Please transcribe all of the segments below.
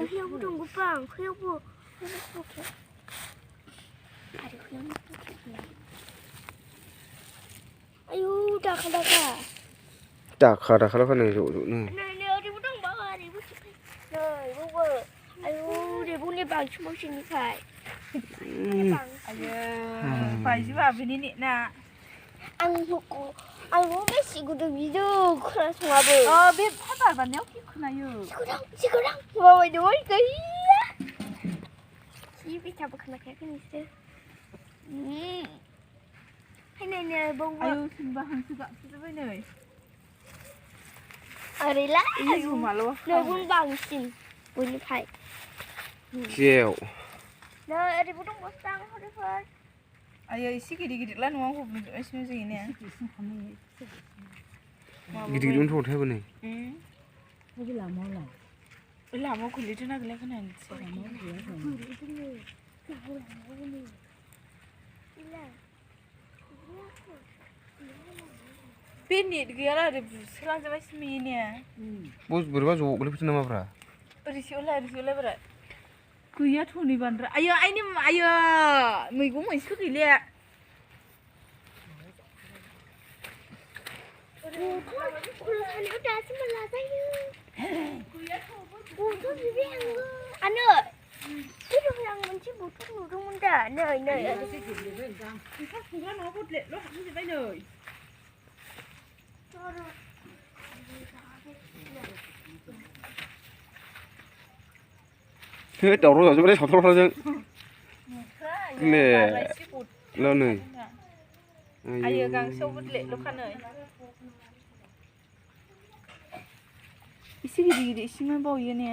Khuyang dong gupang, khuyang bu. Ayo, dah kah? Dakha lo kan nih juk nih. Này, đi bút đông bảo đi bút. Rồi, bút vợ. Ayo, đi bút này bằng chung xin đi phải. Ayo, phải chứ bà bên này nè. Ăn biết gì cũng được video, không sao mà biết phát bài bản nhóc kia này rồi. Chị có đang ngồi đuổi cái. Chị biết chào cái này cái gì chứ? Hay này nè bông vợ. Ayo, xin bà hàng sư gạo sư với này. Ở đây lá. Ayo, mà luôn. Nơi bún bằng xin, bún như phải. Chiều. Nơi ở đây bún đông bún sang thôi đi thôi. Ayo, isi gede-gede lah nuang aku beli es macam ini ya. Gede dun thot hai bane. Lagi lama lah. Lama kulit tu nak lagi kan ni. Pinit dia lah, sekarang sampai sini ni. Bos berapa jauh boleh pecah nama berapa? Risi ulah berat. Kuya tu ni bandar. Ayo, ini ayo, minggu masuk kili ya. Anh udah sebelah saya. Butuh bibi yang anu. Itu yang mencuri butuh nurung muda. Nơi. Kita sudah mau buat le, lo harus sampai nơi. Thế đầu rồi cho bên đây sọt thôi chứ. Nè, lâu này. Ayo gang sâu buat le, lo kan nơi. Isi gede-gede isi mana bau ya ni?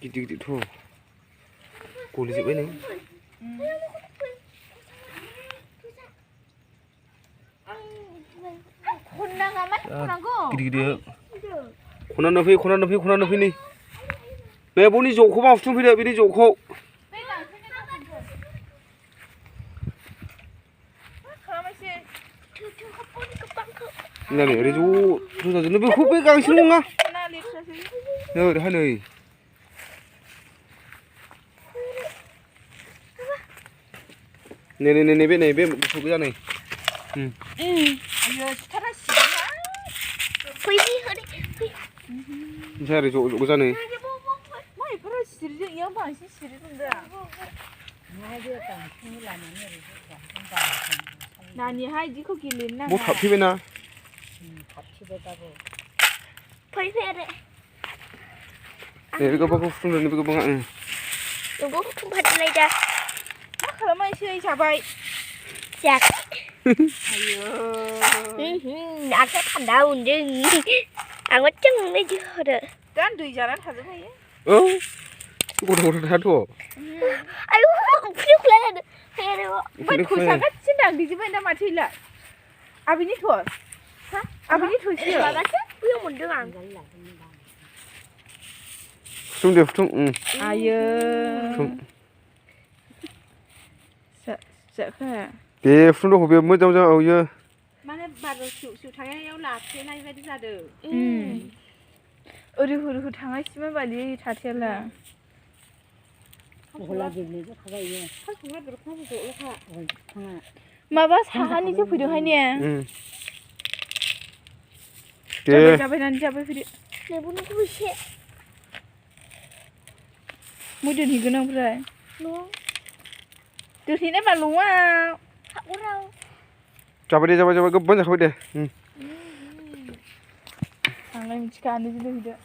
Gede-gede thôi. Cô lấy gì bên này? Kunang amat, kunang go. Gede-gede. Konan nafi ni. Nè bố đi dỗ khô vào trong video đi dỗ khô. Nè này đi dỗ, rồi nó bị khúc bị càng xin luôn á. Rồi hai này. Nè bên này một số cái này. Sao để dỗ cái này? Mai pernah siri yang bang siri tu dah. Nani hai di ko kilin na. Bố thập thi bên nào? Phải đấy. Để cái bố không được cái bố ngại. Đừng có không phải đây ra. Mak kalau mai siri cabai. Chặt. Ayo. Đã cái thành đau nhưng ăn có chân đấy chứ được. Kan dui jalan hadu mai. Cô thật thôi. Ayo, phiêu lên. Hay đâu. Baik sangat sedang di mana mati lah. Abi ni thua. Ha? Abi ni thua sih. Baca, phiêu một đứa ăn. Trung được trung. Ayo. Trung. Sợ khá. Để phun đồ hộp mới trong ao chưa? Mana baru siu thang yang lah, thế này vậy đi ra được. Uri thang ấy xí mà vậy đi thà thế là. Mà bác hàng này chứ phải được hay nè. Cabai nanti cabai phải được. Này bún nó cũng sẽ. Mới được thì cái nào vậy? Luôn. Được thì nãy bà luôn à. Không có đâu. Cabai cái bánh cabai deh. Hàng này mình chỉ cần đi được.